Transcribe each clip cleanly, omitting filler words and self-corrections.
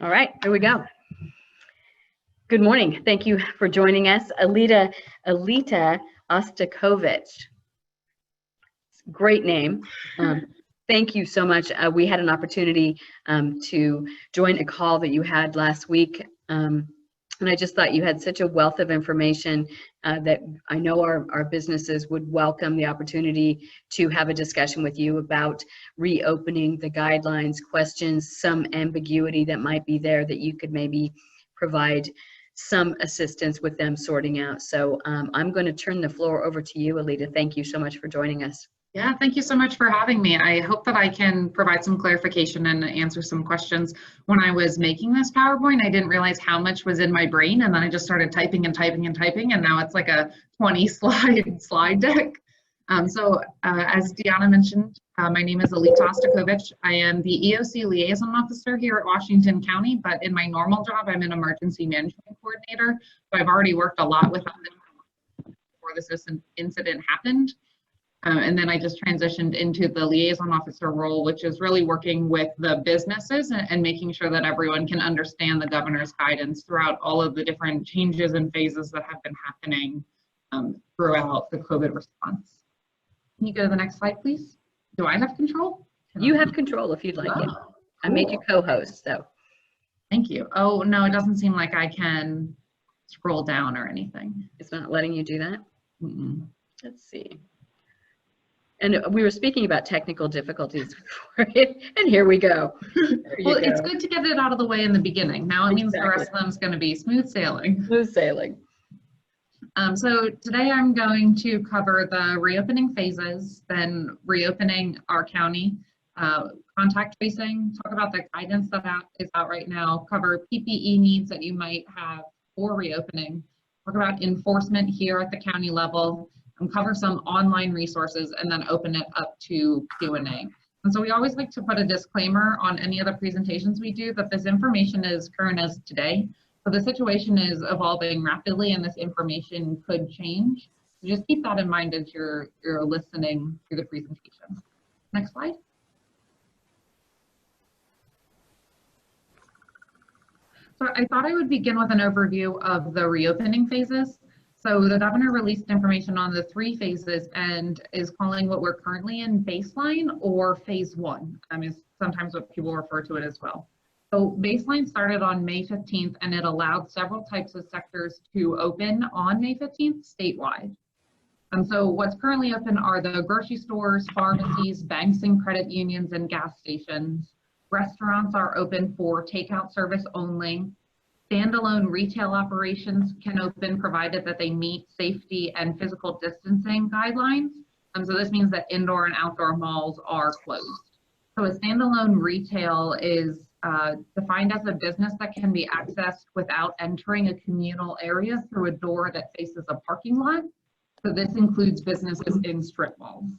All right, here we go. Good morning. Thank you for joining us. Alita Ostapkovich. Great name. Thank you so much. We had an opportunity to join a call that you had last week. And I just thought you had such a wealth of information that I know our businesses would welcome the opportunity to have a discussion with you about reopening the guidelines, questions, some ambiguity that might be there that you could maybe provide some assistance with them sorting out. So I'm going to turn the floor over to you, Alita. Thank you so much for joining us. Yeah, thank you so much for having me. I hope that I can provide some clarification and answer some questions. When I was making this PowerPoint, I didn't realize how much was in my brain, and then I just started typing and typing and typing, and now it's like a 20-slide deck. As Deanna mentioned, my name is Alita Ostapkovich. I am the EOC Liaison Officer here at Washington County, but in my normal job, I'm an Emergency Management Coordinator. So I've already worked a lot with them before this incident happened. And then I just transitioned into the liaison officer role, which is really working with the businesses and making sure that everyone can understand the governor's guidance throughout all of the different changes and phases that have been happening throughout the COVID response. Can you go to the next slide, please? Do I have control? You have control if you'd like it. Cool. I made you co-host, so. Thank you. Oh, no, it doesn't seem like I can scroll down or anything. It's not letting you do that? Mm-mm. Let's see. And we were speaking about technical difficulties before, and here we go. Well, it's good to get it out of the way in the beginning. Now it means the rest of them is going to be smooth sailing. Smooth sailing. So today I'm going to cover the reopening phases, then reopening our county, contact tracing, talk about the guidance that is out right now, cover PPE needs that you might have for reopening, talk about enforcement here at the county level, and cover some online resources, and then open it up to Q&A. And so we always like to put a disclaimer on any of the presentations we do that this information is current as today. So the situation is evolving rapidly and this information could change. So just keep that in mind as you're listening through the presentation. Next slide. So I thought I would begin with an overview of the reopening phases. So the governor released information on the 3 phases and is calling what we're currently in baseline or phase 1. Is sometimes what people refer to it as well. So baseline started on May 15th and it allowed several types of sectors to open on May 15th statewide. And so what's currently open are the grocery stores, pharmacies, banks and credit unions, and gas stations. Restaurants are open for takeout service only. Standalone retail operations can open provided that they meet safety and physical distancing guidelines. So this means that indoor and outdoor malls are closed. So a standalone retail is defined as a business that can be accessed without entering a communal area through a door that faces a parking lot. So this includes businesses in strip malls.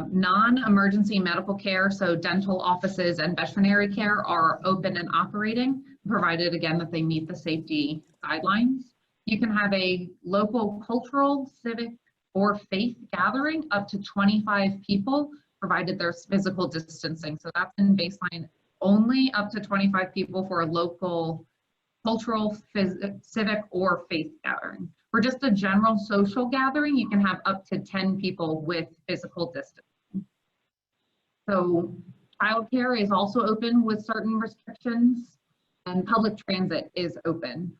Non-emergency medical care, so dental offices and veterinary care, are open and operating, provided again that they meet the safety guidelines. You can have a local cultural, civic, or faith gathering up to 25 people, provided there's physical distancing. So that's in baseline only, up to 25 people for a local cultural, civic, or faith gathering. For just a general social gathering, you can have up to 10 people with physical distancing. So childcare is also open with certain restrictions, and public transit is open.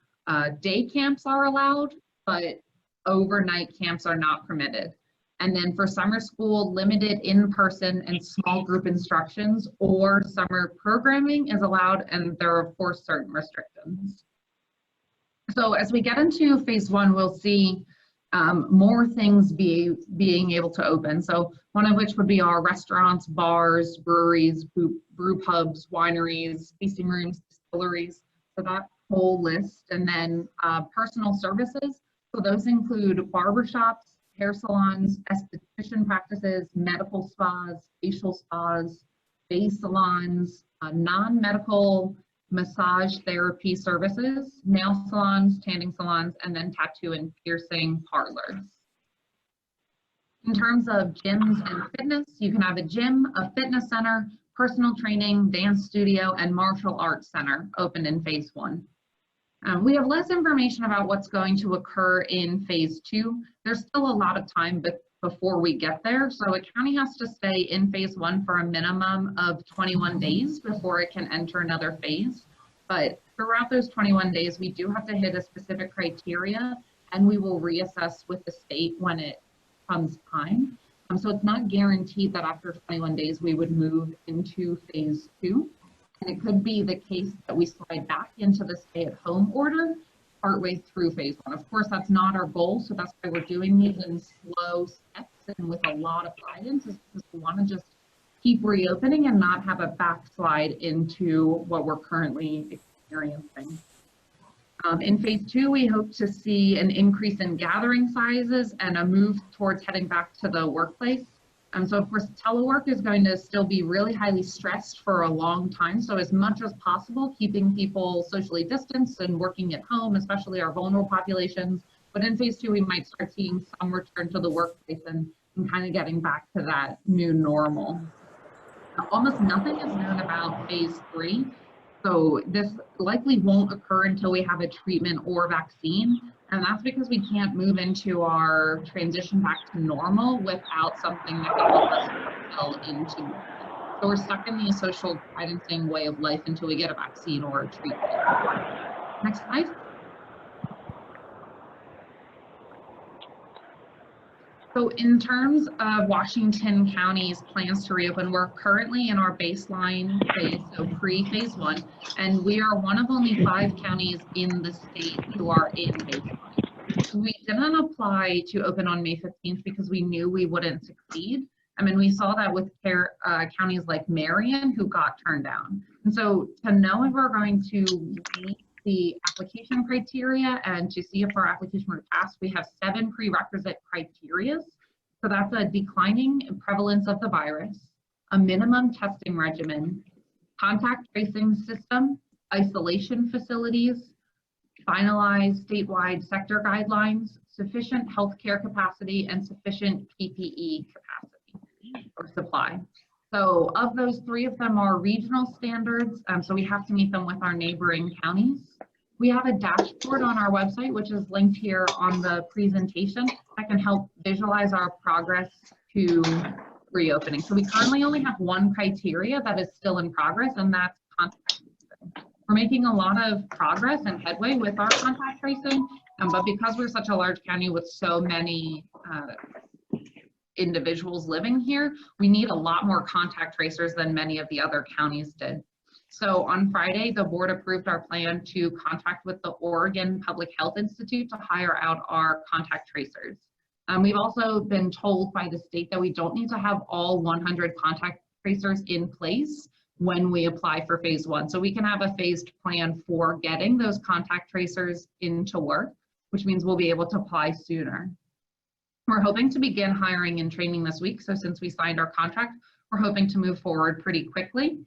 Day camps are allowed, but overnight camps are not permitted. And then for summer school, limited in-person and small group instructions or summer programming is allowed, and there are of course certain restrictions. So as we get into phase 1, we'll see more things being able to open. So one of which would be our restaurants, bars, breweries, brew pubs, wineries, tasting rooms, distilleries, so that whole list. And then personal services, so those include barbershops, hair salons, esthetician practices, medical spas, facial spas, day salons, non-medical massage therapy services, nail salons, tanning salons, and then tattoo and piercing parlors. In terms of gyms and fitness, you can have a gym, a fitness center, personal training, dance studio, and martial arts center opened in phase 1. We have less information about what's going to occur in phase 2. There's still a lot of time before we get there. So a county has to stay in phase 1 for a minimum of 21 days before it can enter another phase. But throughout those 21 days, we do have to hit a specific criteria, and we will reassess with the state when it comes time. So it's not guaranteed that after 21 days we would move into phase 2. And it could be the case that we slide back into the stay-at-home order partway through phase 1. Of course, that's not our goal, so that's why we're doing these in slow steps and with a lot of guidance, is because we want to just keep reopening and not have a backslide into what we're currently experiencing. In phase 2, we hope to see an increase in gathering sizes and a move towards heading back to the workplace. So of course, telework is going to still be really highly stressed for a long time. So as much as possible, keeping people socially distanced and working at home, especially our vulnerable populations. But in phase 2, we might start seeing some return to the workplace and kind of getting back to that new normal. Now, almost nothing is known about phase 3. So this likely won't occur until we have a treatment or vaccine. And that's because we can't move into our transition back to normal without something that can help us propel into normal. So we're stuck in the social distancing way of life until we get a vaccine or a treatment. Next slide. So in terms of Washington County's plans to reopen, we're currently in our baseline phase, so pre-phase 1, and we are one of only 5 counties in the state who are in baseline. We didn't apply to open on May 15th because we knew we wouldn't succeed. I mean, we saw that with counties like Marion who got turned down. And so to know if we're going to meet the application criteria and to see if our application were passed, we have 7 prerequisite criteria. So that's a declining prevalence of the virus, a minimum testing regimen, contact tracing system, isolation facilities, finalized statewide sector guidelines, sufficient healthcare capacity, and sufficient PPE capacity or supply. So of those, 3 of them are regional standards, so we have to meet them with our neighboring counties. We have a dashboard on our website, which is linked here on the presentation, that can help visualize our progress to reopening. So we currently only have 1 criteria that is still in progress, and that's contact tracing. We're making a lot of progress and headway with our contact tracing, but because we're such a large county with so many individuals living here, we need a lot more contact tracers than many of the other counties did. So on Friday, the board approved our plan to contract with the Oregon Public Health Institute to hire out our contact tracers. We've also been told by the state that we don't need to have all 100 contact tracers in place when we apply for phase 1. So we can have a phased plan for getting those contact tracers into work, which means we'll be able to apply sooner. We're hoping to begin hiring and training this week. So since we signed our contract, we're hoping to move forward pretty quickly.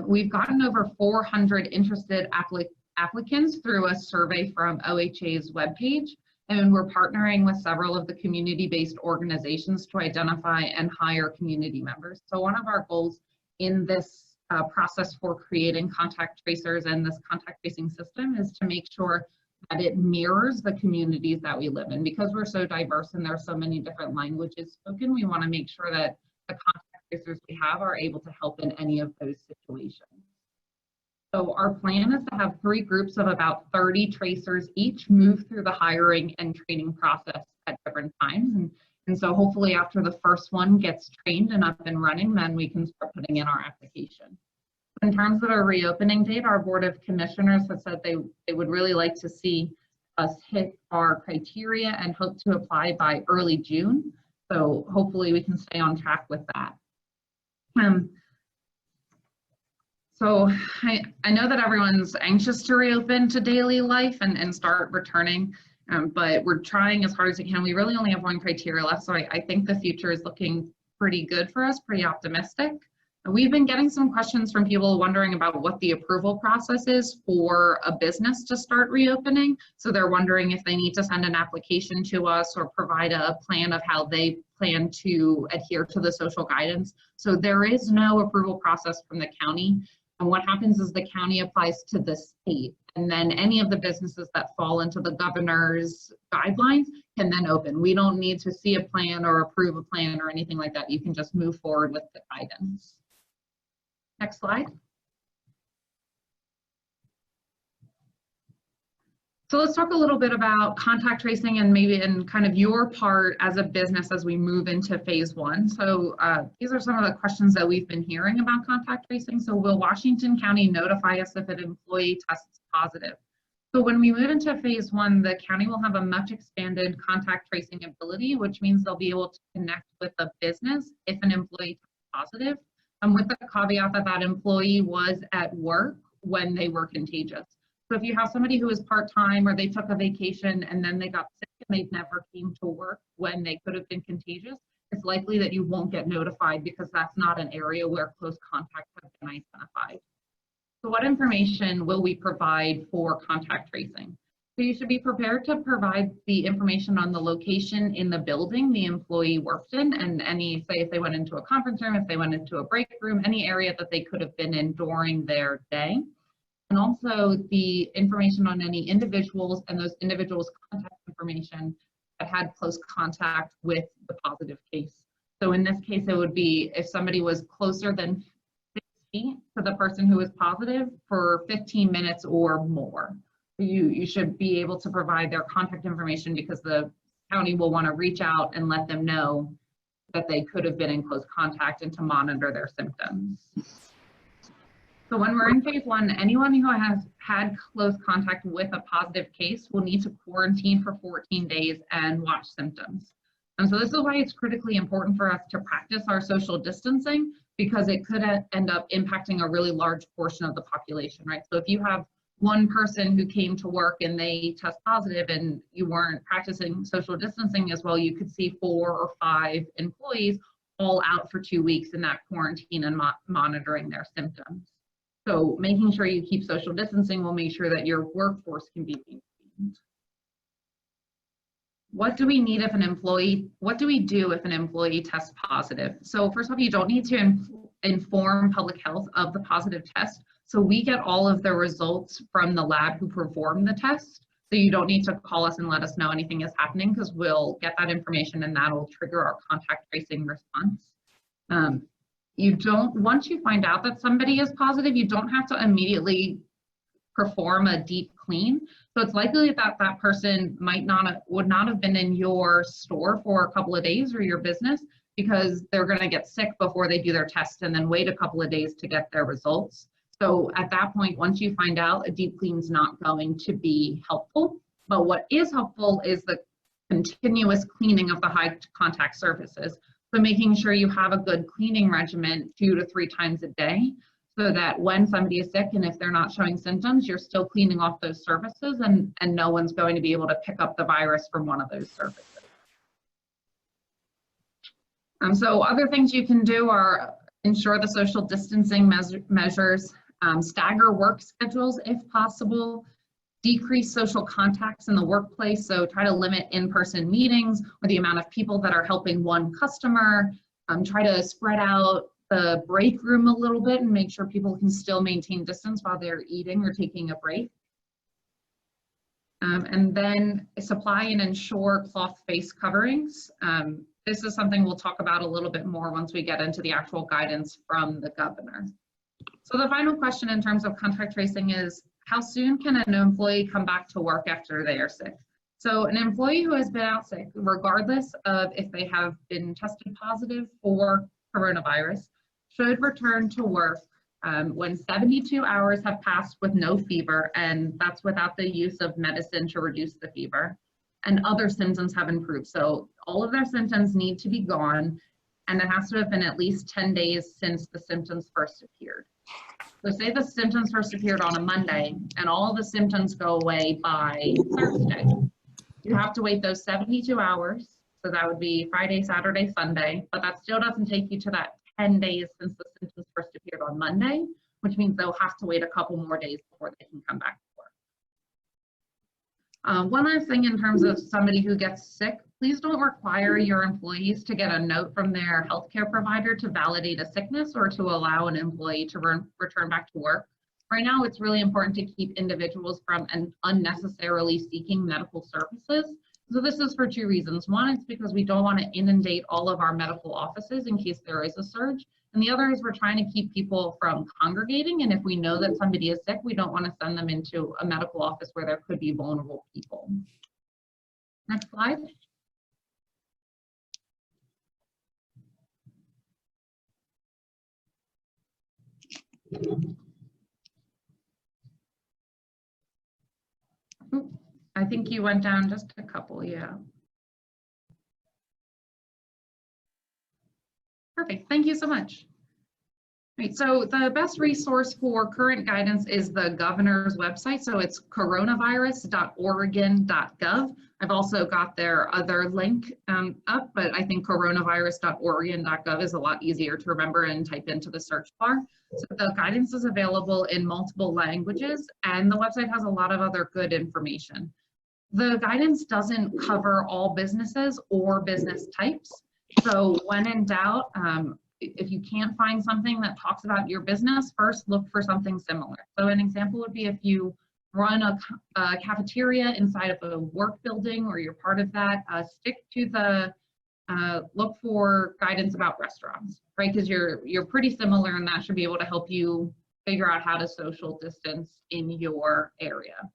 We've gotten over 400 interested applicants through a survey from OHA's webpage, and we're partnering with several of the community-based organizations to identify and hire community members. So one of our goals in this process for creating contact tracers and this contact tracing system is to make sure that it mirrors the communities that we live in. Because we're so diverse and there are so many different languages spoken, we want to make sure that the contact tracers we have are able to help in any of those situations. So our plan is to have 3 groups of about 30 tracers each move through the hiring and training process at different times. And so hopefully after the first one gets trained and up and running, then we can start putting in our application. In terms of a reopening date, our Board of Commissioners have said they would really like to see us hit our criteria and hope to apply by early June. So hopefully we can stay on track with that. So I know that everyone's anxious to reopen to daily life and start returning, but we're trying as hard as we can. We really only have 1 criteria left, so I think the future is looking pretty good for us, pretty optimistic. We've been getting some questions from people wondering about what the approval process is for a business to start reopening. So they're wondering if they need to send an application to us or provide a plan of how they plan to adhere to the social guidance. So there is no approval process from the county. And what happens is the county applies to the state, and then any of the businesses that fall into the governor's guidelines can then open. We don't need to see a plan or approve a plan or anything like that. You can just move forward with the guidance. Next slide. So let's talk a little bit about contact tracing and maybe in kind of your part as a business as we move into phase one. So these are some of the questions that we've been hearing about contact tracing. So will Washington County notify us if an employee tests positive? So when we move into phase one, the county will have a much expanded contact tracing ability, which means they'll be able to connect with a business if an employee tests positive, and with the caveat that that employee was at work when they were contagious. So if you have somebody who is part-time or they took a vacation and then they got sick and they never came to work when they could have been contagious, it's likely that you won't get notified because that's not an area where close contacts have been identified. So what information will we provide for contact tracing? So you should be prepared to provide the information on the location in the building the employee worked in, and any, say if they went into a conference room, if they went into a break room, any area that they could have been in during their day. And also the information on any individuals and those individuals' contact information that had close contact with the positive case. So in this case, it would be if somebody was closer than 6 feet to the person who was positive for 15 minutes or more. You should be able to provide their contact information because the county will want to reach out and let them know that they could have been in close contact and to monitor their symptoms. So when we're in phase one, anyone who has had close contact with a positive case will need to quarantine for 14 days and watch symptoms. And so this is why it's critically important for us to practice our social distancing, because it could end up impacting a really large portion of the population, right? So if you have one person who came to work and they test positive and you weren't practicing social distancing as well, you could see 4 or 5 employees all out for 2 weeks in that quarantine and monitoring their symptoms. So making sure you keep social distancing will make sure that your workforce can be maintained. What do we need if an employee, what do we do if an employee tests positive? So first of all, you don't need to inform public health of the positive test. So we get all of the results from the lab who performed the test. So you don't need to call us and let us know anything is happening, because we'll get that information and that'll trigger our contact tracing response. Once you find out that somebody is positive, you don't have to immediately perform a deep clean. So it's likely that that person would not have been in your store for a couple of days or your business, because they're going to get sick before they do their test and then wait a couple of days to get their results. So at that point, once you find out, a deep clean is not going to be helpful. But what is helpful is the continuous cleaning of the high contact surfaces. So making sure you have a good cleaning regimen 2 to 3 times a day, so that when somebody is sick and if they're not showing symptoms, you're still cleaning off those surfaces and no one's going to be able to pick up the virus from one of those surfaces. So other things you can do are ensure the social distancing measures, stagger work schedules if possible, decrease social contacts in the workplace. So try to limit in-person meetings or the amount of people that are helping one customer. Try to spread out the break room a little bit and make sure people can still maintain distance while they're eating or taking a break. And then supply and ensure cloth face coverings. This is something we'll talk about a little bit more once we get into the actual guidance from the governor. So the final question in terms of contact tracing is, how soon can an employee come back to work after they are sick? So an employee who has been out sick, regardless of if they have been tested positive for coronavirus, should return to work when 72 hours have passed with no fever, and that's without the use of medicine to reduce the fever, and other symptoms have improved. So all of their symptoms need to be gone, and it has to have been at least 10 days since the symptoms first appeared. So say the symptoms first appeared on a Monday and all the symptoms go away by Thursday. You have to wait those 72 hours. So that would be Friday, Saturday, Sunday, but that still doesn't take you to that 10 days since the symptoms first appeared on Monday, which means they'll have to wait a couple more days before they can come back to One last thing in terms of somebody who gets sick, please don't require your employees to get a note from their healthcare provider to validate a sickness or to allow an employee to return back to work. Right now, it's really important to keep individuals from unnecessarily seeking medical services. So this is for two reasons. One, it's because we don't want to inundate all of our medical offices in case there is a surge. And the other is we're trying to keep people from congregating. And if we know that somebody is sick, we don't want to send them into a medical office where there could be vulnerable people. Next slide. Ooh, I think you went down just a couple, yeah. Perfect, thank you so much. Right, so the best resource for current guidance is the governor's website. So it's coronavirus.oregon.gov. I've also got their other link up, but I think coronavirus.oregon.gov is a lot easier to remember and type into the search bar. So the guidance is available in multiple languages, and the website has a lot of other good information. The guidance doesn't cover all businesses or business types. So when in doubt, if you can't find something that talks about your business, first look for something similar. So an example would be if you run a cafeteria inside of a work building or you're part of that, stick to the, look for guidance about restaurants, right? Because you're pretty similar, and that should be able to help you figure out how to social distance in your area.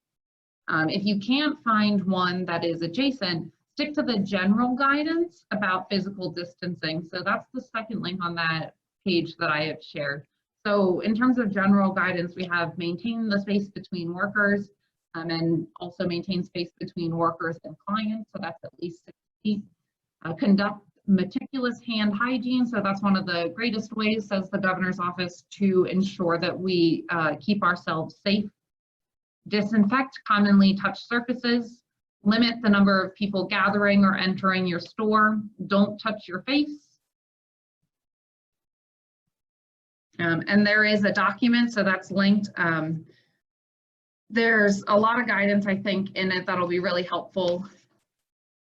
If you can't find one that is adjacent, stick to the general guidance about physical distancing. So that's the second link on that page that I have shared. So in terms of general guidance, we have maintain the space between workers and also maintain space between workers and clients. So that's at least 6 feet. Conduct meticulous hand hygiene. So that's one of the greatest ways, says the governor's office, to ensure that we keep ourselves safe. Disinfect commonly touched surfaces. Limit the number of people gathering or entering your store. Don't touch your face. And there is a document, so that's linked. There's a lot of guidance, I think, in it that'll be really helpful.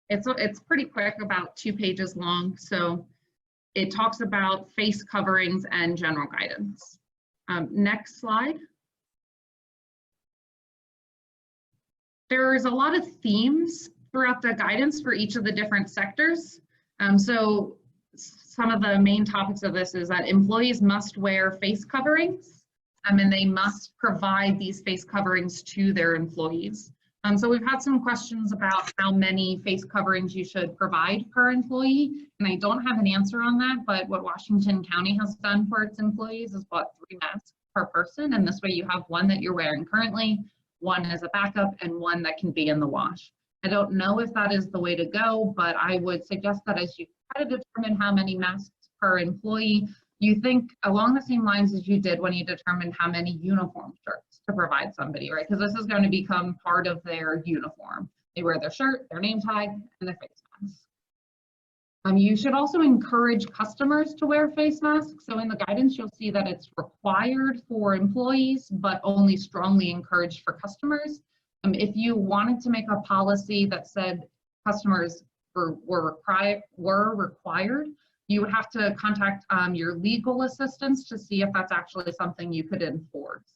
It's pretty quick, about 2 pages long. So it talks about face coverings and general guidance. Next slide. There's a lot of themes throughout the guidance for each of the different sectors. So some of the main topics of this is that employees must wear face coverings, and they must provide these face coverings to their employees. So we've had some questions about how many face coverings you should provide per employee, and I don't have an answer on that, but what Washington County has done for its employees is bought 3 masks per person, and this way you have one that you're wearing currently, one as a backup, and one that can be in the wash. I don't know if that is the way to go, but I would suggest that as you try to determine how many masks per employee, you think along the same lines as you did when you determined how many uniform shirts to provide somebody, right? Because this is going to become part of their uniform. They wear their shirt, their name tag, and their face mask. You should also encourage customers to wear face masks. So in the guidance, you'll see that it's required for employees, but only strongly encouraged for customers. If you wanted to make a policy that said customers were required, you would have to contact your legal assistants to see if that's actually something you could enforce.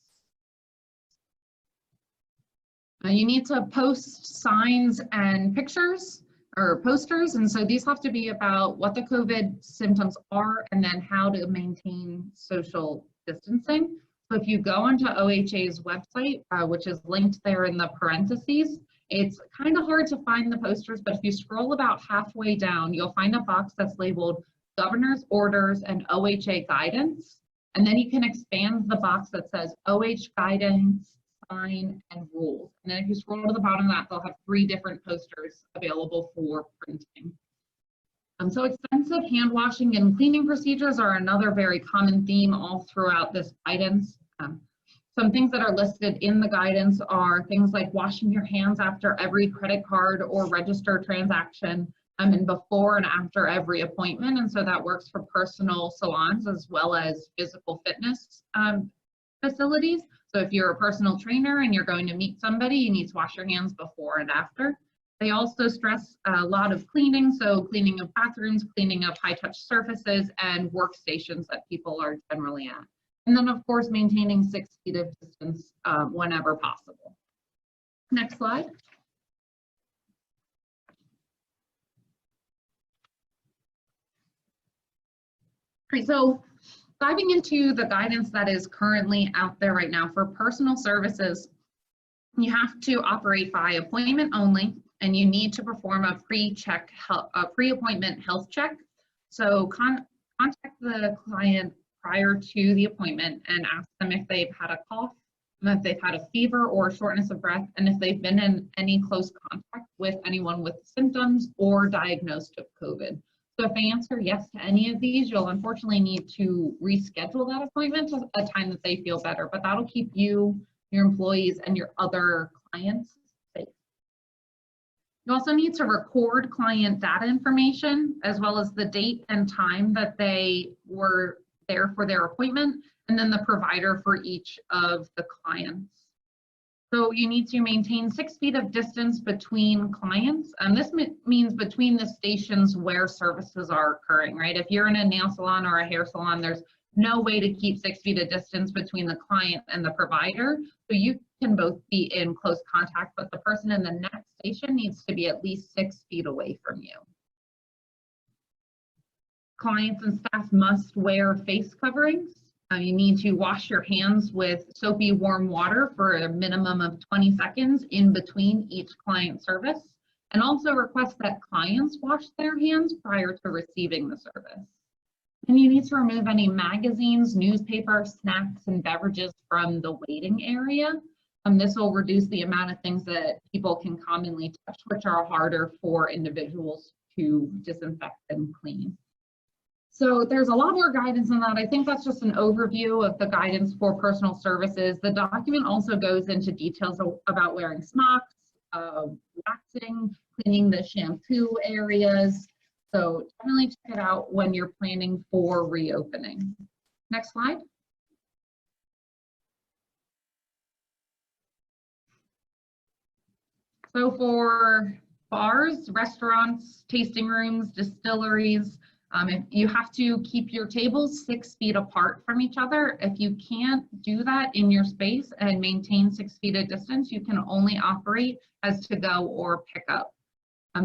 You need to post signs and pictures or posters, and so these have to be about what the COVID symptoms are and then how to maintain social distancing. So if you go onto OHA's website, which is linked there in the parentheses, it's kind of hard to find the posters, but if you scroll about halfway down, you'll find a box that's labeled Governor's Orders and OHA Guidance, and then you can expand the box that says OH Guidance, Sign, and Rules. And then if you scroll to the bottom of that, they'll have 3 different posters available for printing. So extensive hand washing and cleaning procedures are another very common theme all throughout this guidance. Some things that are listed in the guidance are things like washing your hands after every credit card or register transaction, and before and after every appointment. And so that works for personal salons as well as physical fitness facilities. So if you're a personal trainer and you're going to meet somebody, you need to wash your hands before and after. They also stress a lot of cleaning, so cleaning of bathrooms, cleaning of high-touch surfaces, and workstations that people are generally at. And then, of course, maintaining 6 feet of distance whenever possible. Next slide. Great, so diving into the guidance that is currently out there right now for personal services, you have to operate by appointment only, and you need to perform a pre-appointment health check. So contact the client prior to the appointment and ask them if they've had a cough, if they've had a fever or shortness of breath, and if they've been in any close contact with anyone with symptoms or diagnosed with COVID. So if they answer yes to any of these, you'll unfortunately need to reschedule that appointment to a time that they feel better, but that'll keep you, your employees, and your other clients safe. You also need to record client data information, as well as the date and time that they were there for their appointment, and then the provider for each of the clients. So you need to maintain 6 feet of distance between clients. And this means between the stations where services are occurring, right? If you're in a nail salon or a hair salon, there's no way to keep 6 feet of distance between the client and the provider. So you can both be in close contact, but the person in the next station needs to be at least 6 feet away from you. Clients and staff must wear face coverings. You need to wash your hands with soapy warm water for a minimum of 20 seconds in between each client service, and also request that clients wash their hands prior to receiving the service. And you need to remove any magazines, newspaper, snacks, and beverages from the waiting area. This will reduce the amount of things that people can commonly touch, which are harder for individuals to disinfect and clean. So there's a lot more guidance on that. I think that's just an overview of the guidance for personal services. The document also goes into details about wearing smocks, waxing, cleaning the shampoo areas. So definitely check it out when you're planning for reopening. Next slide. So for bars, restaurants, tasting rooms, distilleries, if you have to keep your tables 6 feet apart from each other. If you can't do that in your space and maintain 6 feet of distance, you can only operate as to go or pick up.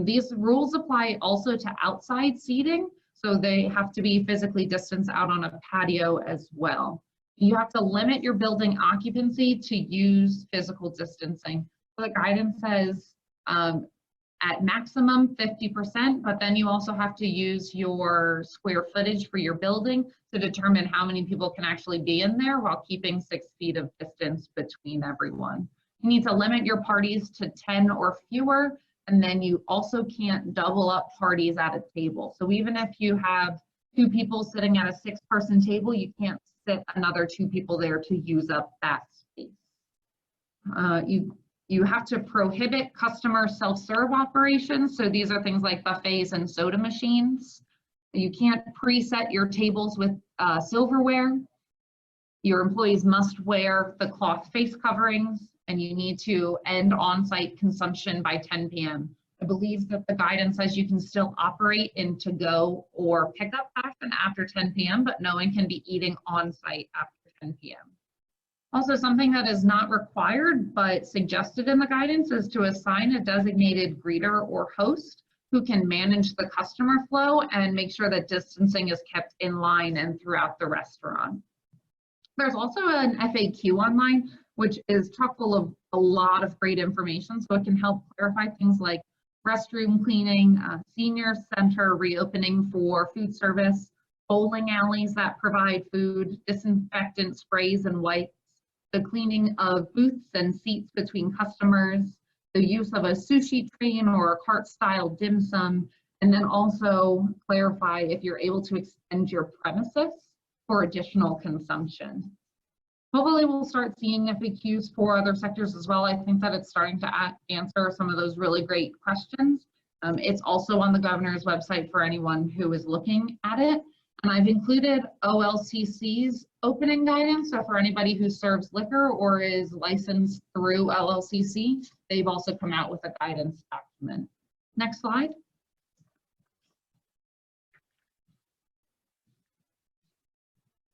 These rules apply also to outside seating, so they have to be physically distanced out on a patio as well. You have to limit your building occupancy to use physical distancing. So the guidance says at maximum 50%, but then you also have to use your square footage for your building to determine how many people can actually be in there while keeping 6 feet of distance between everyone. You need to limit your parties to 10 or fewer, and then you also can't double up parties at a table. So even if you have 2 people sitting at a 6-person table, you can't sit another 2 people there to use up that space. You have to prohibit customer self-serve operations. So these are things like buffets and soda machines. You can't preset your tables with silverware. Your employees must wear the cloth face coverings, and you need to end on-site consumption by 10 p.m. I believe that the guidance says you can still operate in to-go or pickup fashion after 10 p.m., but no one can be eating on-site after 10 p.m. Also, something that is not required but suggested in the guidance is to assign a designated greeter or host who can manage the customer flow and make sure that distancing is kept in line and throughout the restaurant. There's also an FAQ online, which is chock full of a lot of great information, so it can help clarify things like restroom cleaning, senior center reopening for food service, bowling alleys that provide food, disinfectant sprays and wipes, the cleaning of booths and seats between customers, the use of a sushi train or a cart-style dim sum, and then also clarify if you're able to extend your premises for additional consumption. Hopefully we'll start seeing FAQs for other sectors as well. I think that it's starting to answer some of those really great questions. It's also on the governor's website for anyone who is looking at it. And I've included OLCC's opening guidance. So for anybody who serves liquor or is licensed through LLCC, they've also come out with a guidance document. Next slide.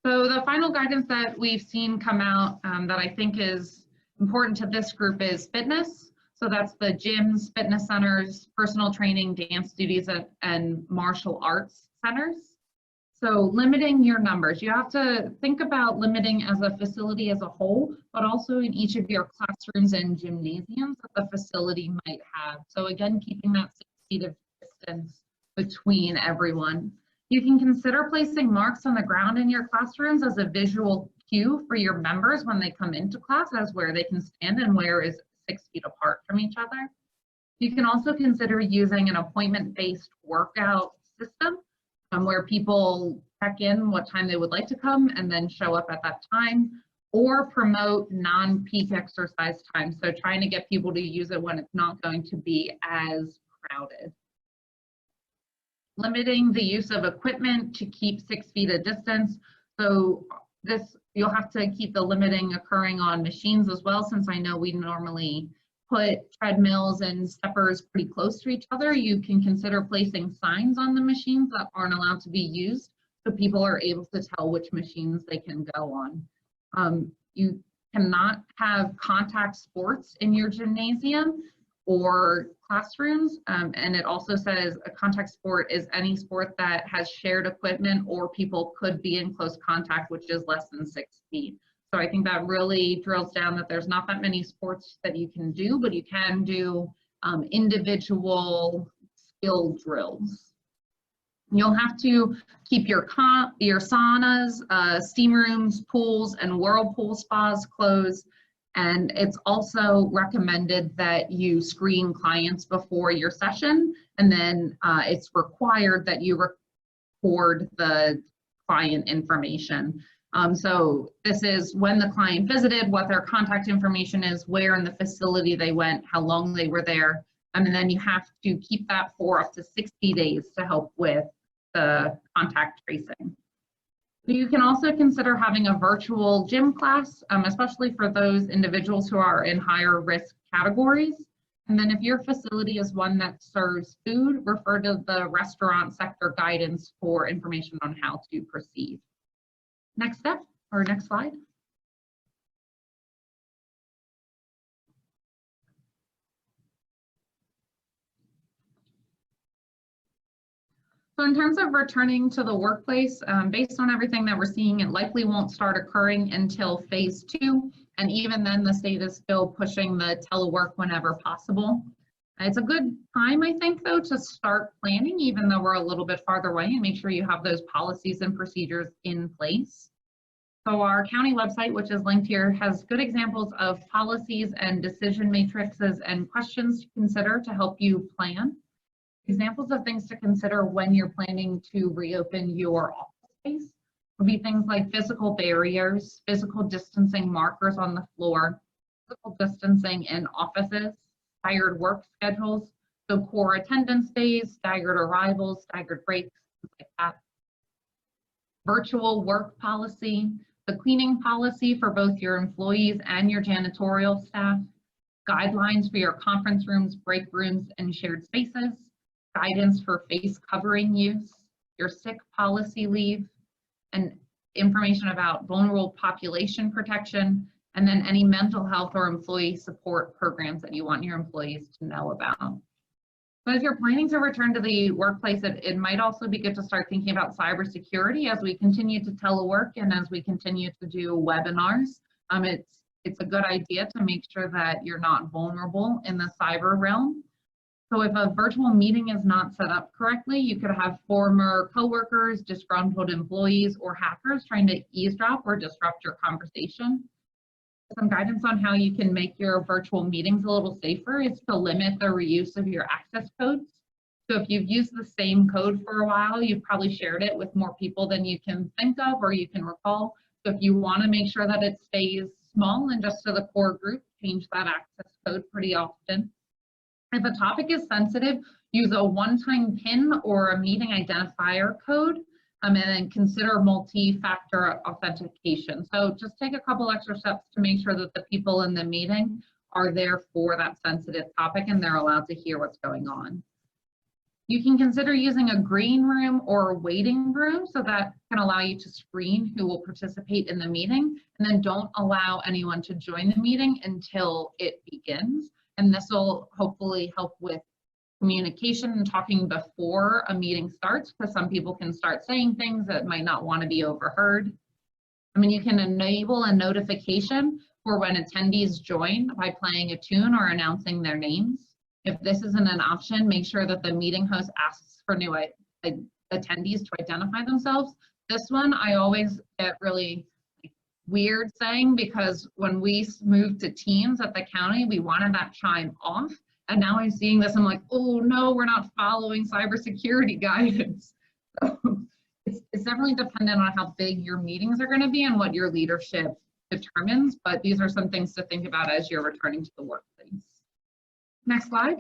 So the final guidance that we've seen come out that I think is important to this group is fitness. So that's the gyms, fitness centers, personal training, dance studios, and martial arts centers. So limiting your numbers, you have to think about limiting as a facility as a whole, but also in each of your classrooms and gymnasiums that the facility might have. So again, keeping that 6 feet of distance between everyone. You can consider placing marks on the ground in your classrooms as a visual cue for your members when they come into class as where they can stand and where is 6 feet apart from each other. You can also consider using an appointment-based workout system where people check in what time they would like to come and then show up at that time, or promote non-peak exercise time. So trying to get people to use it when it's not going to be as crowded. Limiting the use of equipment to keep 6 feet of distance. So this, you'll have to keep the limiting occurring on machines as well, since I know we normally put treadmills and steppers pretty close to each other. You can consider placing signs on the machines that aren't allowed to be used so people are able to tell which machines they can go on. You cannot have contact sports in your gymnasium or classrooms, and it also says a contact sport is any sport that has shared equipment or people could be in close contact, which is less than 6 feet. So I think that really drills down that there's not that many sports that you can do, but you can do individual skill drills. You'll have to keep your saunas, steam rooms, pools, and whirlpool spas closed. And it's also recommended that you screen clients before your session, and then it's required that you record the client information. So this is when the client visited, what their contact information is, where in the facility they went, how long they were there, and then you have to keep that for up to 60 days to help with the contact tracing. You can also consider having a virtual gym class, especially for those individuals who are in higher risk categories. And then if your facility is one that serves food, refer to the restaurant sector guidance for information on how to proceed. Next step, or next slide. So in terms of returning to the workplace, based on everything that we're seeing, it likely won't start occurring until phase 2. And even then, the state is still pushing the telework whenever possible. It's a good time, I think, though, to start planning, even though we're a little bit farther away, and make sure you have those policies and procedures in place. So our county website, which is linked here, has good examples of policies and decision matrices and questions to consider to help you plan. Examples of things to consider when you're planning to reopen your office space would be things like physical barriers, physical distancing markers on the floor, physical distancing in offices, staggered work schedules, so core attendance days, staggered arrivals, staggered breaks, things like that. Virtual work policy, the cleaning policy for both your employees and your janitorial staff, guidelines for your conference rooms, break rooms, and shared spaces, guidance for face covering use, your sick policy leave, and information about vulnerable population protection, and then any mental health or employee support programs that you want your employees to know about. So if you're planning to return to the workplace, it might also be good to start thinking about cybersecurity as we continue to telework and as we continue to do webinars. It's a good idea to make sure that you're not vulnerable in the cyber realm. So if a virtual meeting is not set up correctly, you could have former coworkers, disgruntled employees, or hackers trying to eavesdrop or disrupt your conversation. Some guidance on how you can make your virtual meetings a little safer is to limit the reuse of your access codes. So if you've used the same code for a while, you've probably shared it with more people than you can think of or you can recall. So if you want to make sure that it stays small and just to the core group, change that access code pretty often. If a topic is sensitive, use a one-time PIN or a meeting identifier code and then consider multi-factor authentication. So just take a couple extra steps to make sure that the people in the meeting are there for that sensitive topic and they're allowed to hear what's going on. You can consider using a green room or a waiting room, so that can allow you to screen who will participate in the meeting, and then don't allow anyone to join the meeting until it begins. And this will hopefully help with communication and talking before a meeting starts, because some people can start saying things that might not want to be overheard. I mean, you can enable a notification for when attendees join by playing a tune or announcing their names. If this isn't an option, make sure that the meeting host asks for new attendees to identify themselves. This one I always get really weird saying, because when we moved to Teams at the county, we wanted that chime off. And now I'm seeing this, I'm like, oh no, we're not following cybersecurity guidance. So it's definitely dependent on how big your meetings are going to be and what your leadership determines, but these are some things to think about as you're returning to the workplace. Next slide.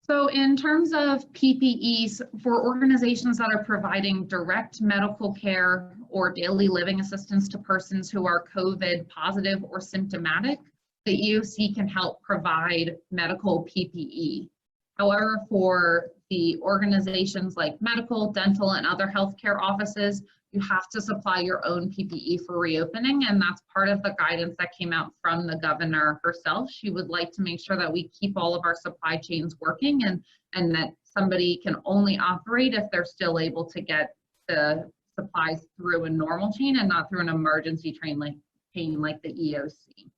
So in terms of PPEs, for organizations that are providing direct medical care or daily living assistance to persons who are COVID positive or symptomatic, the EOC can help provide medical PPE. However, for the organizations like medical, dental, and other healthcare offices, you have to supply your own PPE for reopening, and that's part of the guidance that came out from the governor herself. She would like to make sure that we keep all of our supply chains working, and that somebody can only operate if they're still able to get the supplies through a normal chain and not through an emergency chain like the EOC.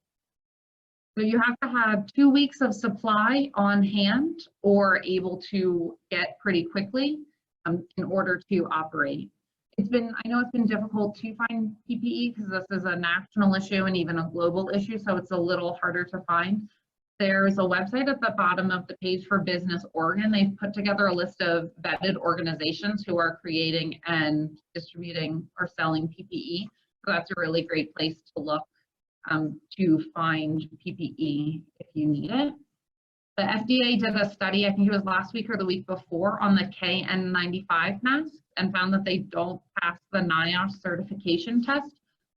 So you have to have 2 weeks of supply on hand or able to get pretty quickly in order to operate. I know it's been difficult to find PPE because this is a national issue and even a global issue, so it's a little harder to find. There's a website at the bottom of the page for Business Oregon. They've put together a list of vetted organizations who are creating and distributing or selling PPE. So that's a really great place to look to find PPE if you need it. The FDA did a study, I think it was last week or the week before, on the KN95 masks and found that they don't pass the NIOSH certification test.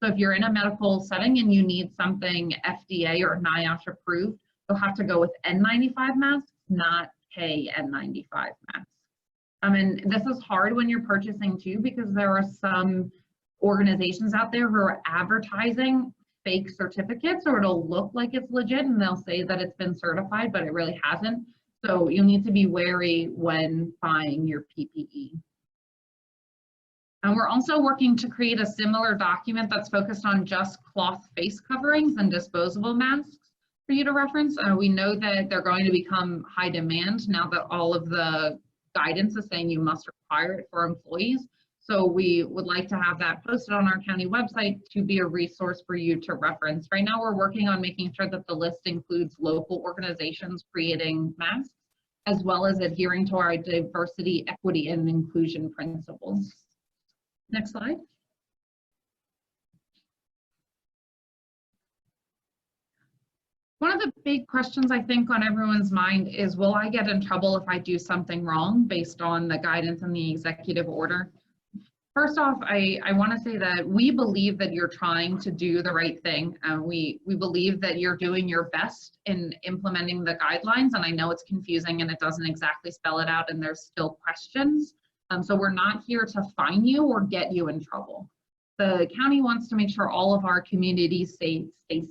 So if you're in a medical setting and you need something FDA or NIOSH approved, you'll have to go with N95 masks, not KN95 masks. And this is hard when you're purchasing too, because there are some organizations out there who are advertising fake certificates, or it'll look like it's legit and they'll say that it's been certified, but it really hasn't. So you need to be wary when buying your PPE. And we're also working to create a similar document that's focused on just cloth face coverings and disposable masks for you to reference. We know that they're going to become high demand now that all of the guidance is saying you must require it for employees. So we would like to have that posted on our county website to be a resource for you to reference. Right now we're working on making sure that the list includes local organizations creating masks, as well as adhering to our diversity, equity, and inclusion principles. Next slide. One of the big questions I think on everyone's mind is, will I get in trouble if I do something wrong based on the guidance in the executive order? First off, I want to say that we believe that you're trying to do the right thing. We believe that you're doing your best in implementing the guidelines, and I know it's confusing and it doesn't exactly spell it out and there's still questions. So we're not here to fine you or get you in trouble. The county wants to make sure all of our communities stay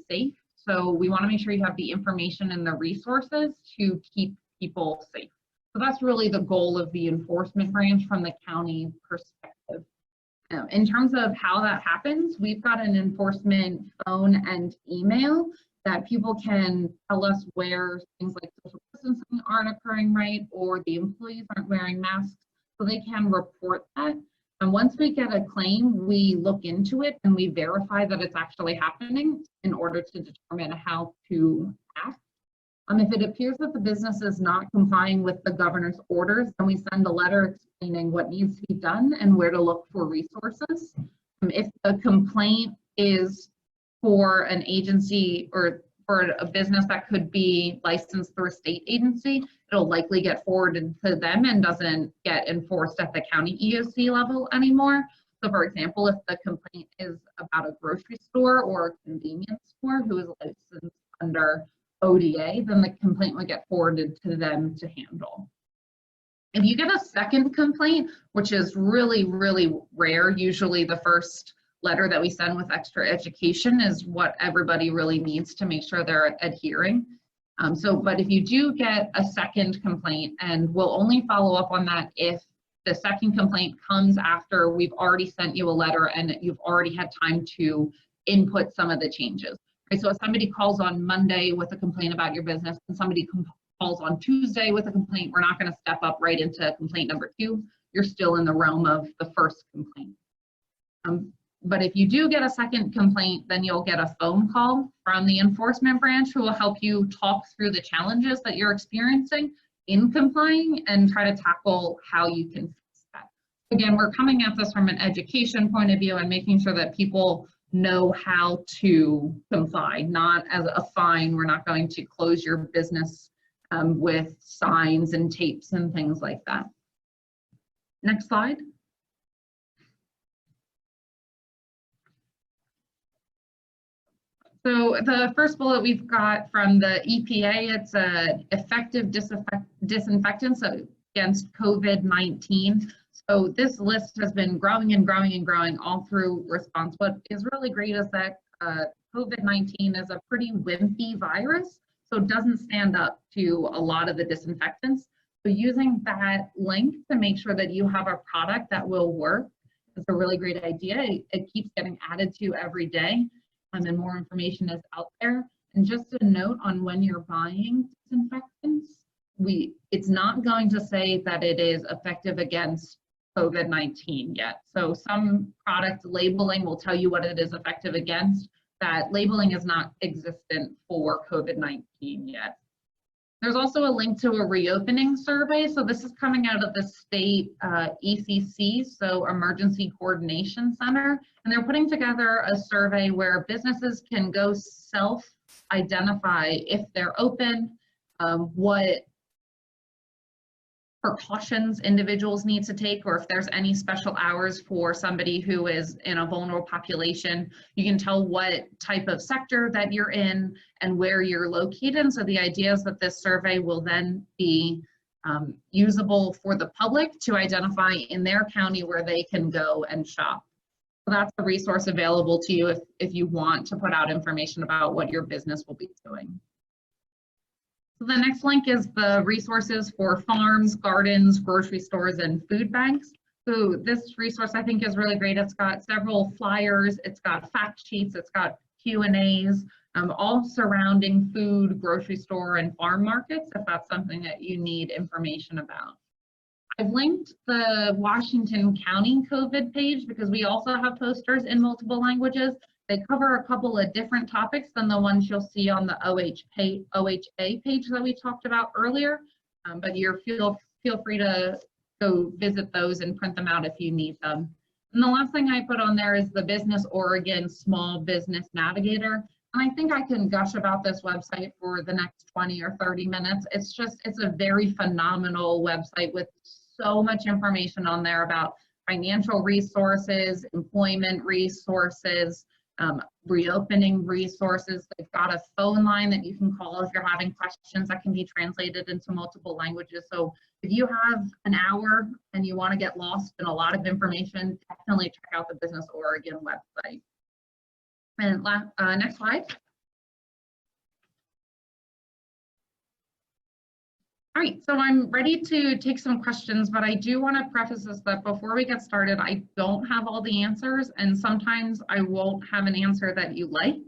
safe. So we want to make sure you have the information and the resources to keep people safe. So that's really the goal of the enforcement branch from the county perspective. In terms of how that happens, we've got an enforcement phone and email that people can tell us where things like social distancing aren't occurring right, or the employees aren't wearing masks, so they can report that. And once we get a claim, we look into it and we verify that it's actually happening in order to determine how to act. If it appears that the business is not complying with the governor's orders, then we send a letter explaining what needs to be done and where to look for resources. If the complaint is for an agency or for a business that could be licensed through a state agency, it'll likely get forwarded to them and doesn't get enforced at the county EOC level anymore. So for example, if the complaint is about a grocery store or a convenience store who is licensed under ODA, then the complaint would get forwarded to them to handle. If you get a second complaint, which is really, really rare, usually the first letter that we send with extra education is what everybody really needs to make sure they're adhering. But if you do get a second complaint, and we'll only follow up on that if the second complaint comes after we've already sent you a letter and you've already had time to input some of the changes. Right? So if somebody calls on Monday with a complaint about your business and somebody calls on Tuesday with a complaint, we're not going to step up right into complaint number 2. You're still in the realm of the first complaint. But if you do get a second complaint, then you'll get a phone call from the enforcement branch who will help you talk through the challenges that you're experiencing in complying and try to tackle how you can fix that. Again, we're coming at this from an education point of view and making sure that people know how to comply, not as a fine. We're not going to close your business with signs and tapes and things like that. Next slide. So the first bullet we've got from the EPA, it's an effective disinfectants against COVID-19. So this list has been growing and growing and growing all through response. What is really great is that COVID-19 is a pretty wimpy virus, so it doesn't stand up to a lot of the disinfectants. So using that link to make sure that you have a product that will work is a really great idea. It keeps getting added to every day. And more information is out there. And just a note on when you're buying disinfectants, it's not going to say that it is effective against COVID-19 yet. So some product labeling will tell you what it is effective against. That labeling is not existent for COVID-19 yet. There's also a link to a reopening survey. So this is coming out of the state ECC, so Emergency Coordination Center. And they're putting together a survey where businesses can go self-identify if they're open, what precautions individuals need to take, or if there's any special hours for somebody who is in a vulnerable population. You can tell what type of sector that you're in and where you're located. So the idea is that this survey will then be usable for the public to identify in their county where they can go and shop. So that's a resource available to you if you want to put out information about what your business will be doing. So the next link is the resources for farms, gardens, grocery stores, and food banks. So this resource I think is really great. It's got several flyers, it's got fact sheets, it's got Q&As, all surrounding food, grocery store, and farm markets, if that's something that you need information about. I've linked the Washington County COVID page because we also have posters in multiple languages. They cover a couple of different topics than the ones you'll see on the OHA page that we talked about earlier, but feel free to go visit those and print them out if you need them. And the last thing I put on there is the Business Oregon Small Business Navigator. And I think I can gush about this website for the next 20 or 30 minutes. It's a very phenomenal website with so much information on there about financial resources, employment resources, reopening resources. They've got a phone line that you can call if you're having questions that can be translated into multiple languages. So if you have an hour and you want to get lost in a lot of information, definitely check out the Business Oregon website. And next slide. All right, so I'm ready to take some questions, but I do want to preface this that before we get started, I don't have all the answers, and sometimes I won't have an answer that you like,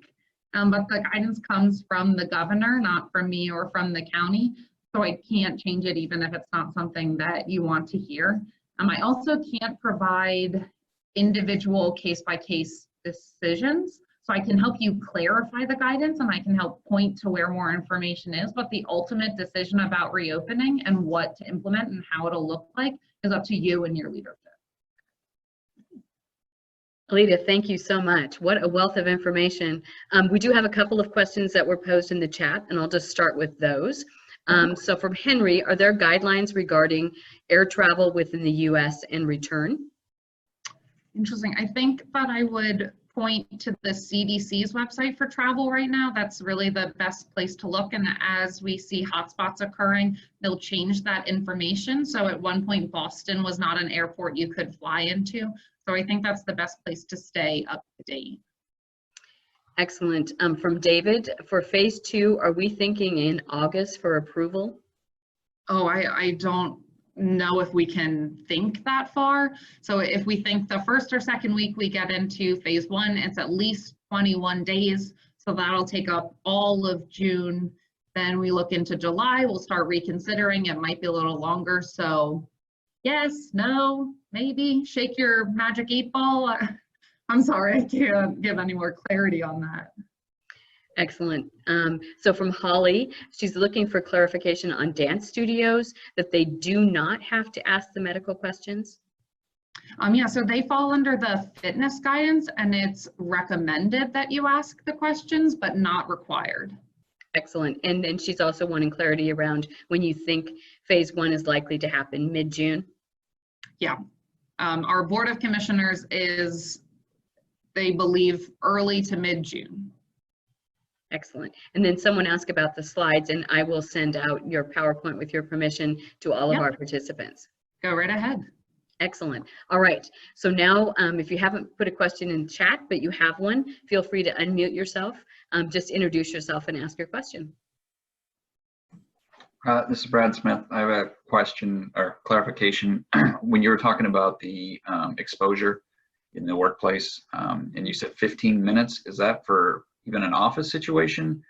but the guidance comes from the governor, not from me or from the county, so I can't change it even if it's not something that you want to hear. I also can't provide individual case-by-case decisions. So I can help you clarify the guidance and I can help point to where more information is, but the ultimate decision about reopening and what to implement and how it'll look like is up to you and your leadership. Alita, thank you so much. What a wealth of information. We do have a couple of questions that were posed in the chat, and I'll just start with those. So from Henry, are there guidelines regarding air travel within the US and return? Interesting. I think that I would point to the CDC's website for travel right now. That's really the best place to look. And as we see hotspots occurring, they'll change that information. So at one point, Boston was not an airport you could fly into. So I think that's the best place to stay up to date. Excellent. From David, for phase 2, are we thinking in August for approval? Oh, I don't know if we can think that far. So if we think the first or second week we get into phase 1, it's at least 21 days. So that'll take up all of June. Then we look into July, we'll start reconsidering. It might be a little longer. So yes, no, maybe, shake your magic 8 ball. I'm sorry, I can't give any more clarity on that. Excellent. So from Holly, she's looking for clarification on dance studios, that they do not have to ask the medical questions. Yeah, so they fall under the fitness guidance, and it's recommended that you ask the questions, but not required. Excellent. And then she's also wanting clarity around when you think phase 1 is likely to happen, mid-June. Yeah, our Board of Commissioners is, they believe, early to mid-June. Excellent. And then someone asked about the slides, and I will send out your PowerPoint with your permission to all of our participants. Go right ahead. Excellent. All right. So now, if you haven't put a question in chat, but you have one, feel free to unmute yourself. Just introduce yourself and ask your question. This is Brad Smith. I have a question or clarification. When you were talking about the exposure in the workplace, and you said 15 minutes, is that for even an office situation?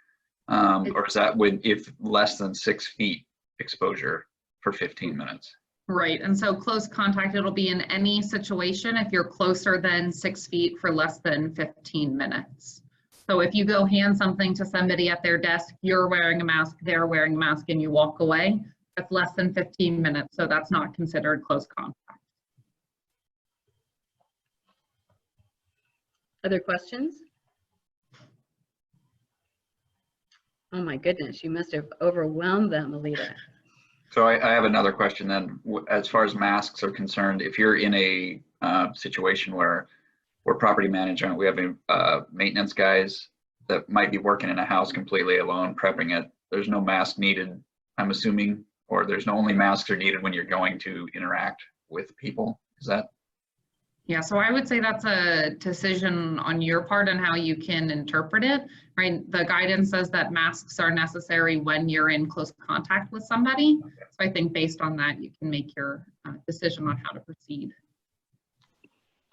Or is that if less than 6 feet exposure for 15 minutes? Right, and so close contact, it'll be in any situation if you're closer than 6 feet for less than 15 minutes. So if you go hand something to somebody at their desk, you're wearing a mask, they're wearing a mask, and you walk away, that's less than 15 minutes, so that's not considered close contact. Other questions? Oh my goodness, you must have overwhelmed them, Alita. So I have another question then. As far as masks are concerned, if you're in a situation where we're property management, we have maintenance guys that might be working in a house completely alone, prepping it, there's no mask needed, I'm assuming, or there's no only masks are needed when you're going to interact with people. Is that? Yeah, so I would say that's a decision on your part and how you can interpret it, right? The guidance says that masks are necessary when you're in close contact with somebody. So I think based on that, you can make your decision on how to proceed.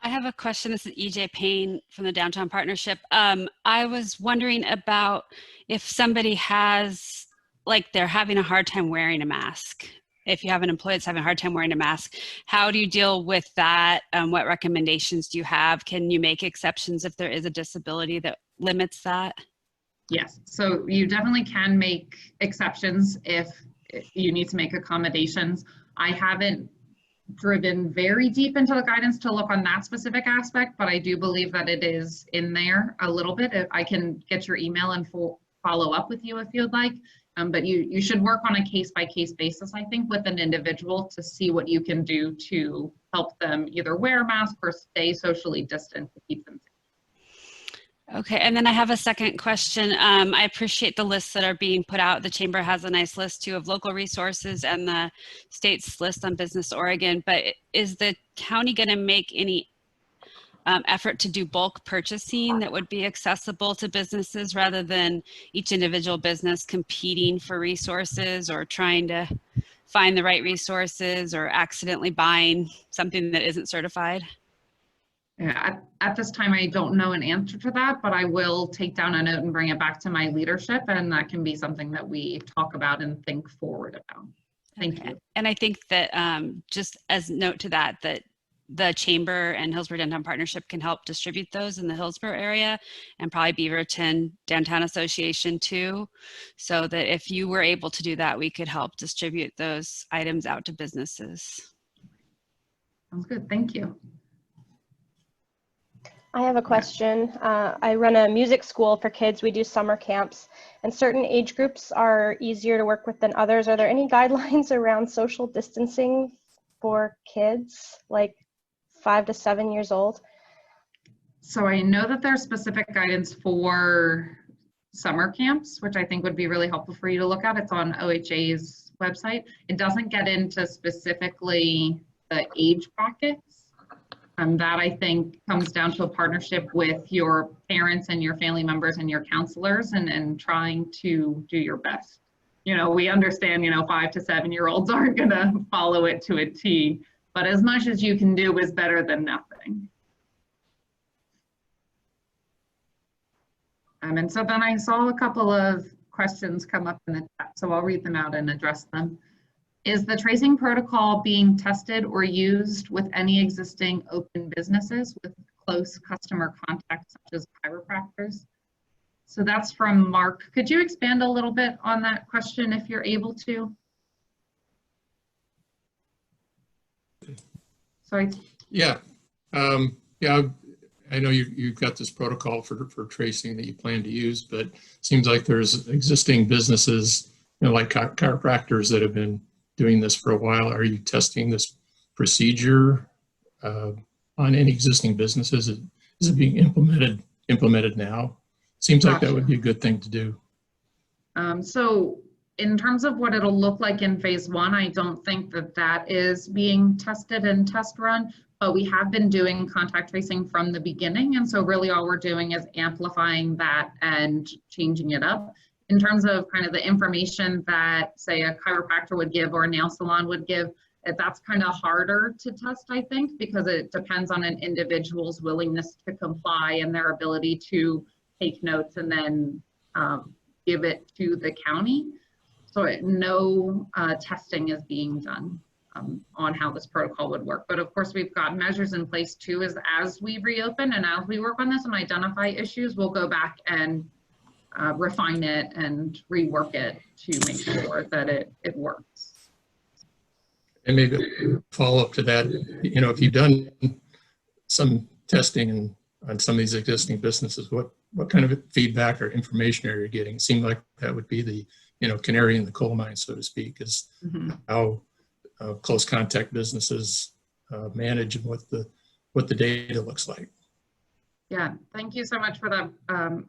I have a question. This is EJ Payne from the Downtown Partnership. I was wondering about if somebody has, like, they're having a hard time wearing a mask. If you have an employee that's having a hard time wearing a mask, how do you deal with that? What recommendations do you have? Can you make exceptions if there is a disability that limits that? Yes, so you definitely can make exceptions if you need to make accommodations. I haven't driven very deep into the guidance to look on that specific aspect, but I do believe that it is in there a little bit. If I can get your email and follow up with you if you'd like. But you should work on a case-by-case basis, I think, with an individual to see what you can do to help them either wear a mask or stay socially distant to keep them safe. Okay, and then I have a second question. I appreciate the lists that are being put out. The Chamber has a nice list too of local resources and the state's list on Business Oregon, but is the county going to make any effort to do bulk purchasing that would be accessible to businesses rather than each individual business competing for resources or trying to find the right resources or accidentally buying something that isn't certified? Yeah, at this time, I don't know an answer to that, but I will take down a note and bring it back to my leadership, and that can be something that we talk about and think forward about. Thank you. And I think that just as note to that, that the Chamber and Hillsboro Downtown Partnership can help distribute those in the Hillsboro area, and probably Beaverton Downtown Association too, so that if you were able to do that, we could help distribute those items out to businesses. Sounds good, thank you. I have a question. I run a music school for kids. We do summer camps, and certain age groups are easier to work with than others. Are there any guidelines around social distancing for kids, like 5 to 7 years old? So I know that there's specific guidance for summer camps, which I think would be really helpful for you to look at. It's on OHA's website. It doesn't get into specifically the age brackets. That I think comes down to a partnership with your parents and your family members and your counselors and trying to do your best. You know, we understand, 5 to 7 year olds aren't going to follow it to a T, but as much as you can do is better than nothing. And so then I saw a couple of questions come up in the chat, so I'll read them out and address them. Is the tracing protocol being tested or used with any existing open businesses with close customer contacts, such as chiropractors? So that's from Mark. Could you expand a little bit on that question if you're able to? Sorry. Yeah. Yeah, I know you've got this protocol for tracing that you plan to use, but it seems like there's existing businesses, like chiropractors that have been doing this for a while. Are you testing this procedure on any existing businesses? Is it being implemented now? Seems like that would be a good thing to do. So in terms of what it'll look like in phase 1, I don't think that is being tested and test run, but we have been doing contact tracing from the beginning. And so really all we're doing is amplifying that and changing it up. In terms of kind of the information that, say, a chiropractor would give or a nail salon would give, that's kind of harder to test, I think, because it depends on an individual's willingness to comply and their ability to take notes and then give it to the county. So no testing is being done on how this protocol would work. But of course, we've got measures in place too, as we reopen and as we work on this and identify issues, we'll go back and refine it and rework it to make sure that it works. And maybe a follow up to that, if you've done some testing on some of these existing businesses, what kind of feedback or information are you getting? It seemed like that would be the, canary in the coal mine, so to speak, is how close contact businesses manage and what the data looks like. Yeah, thank you so much for that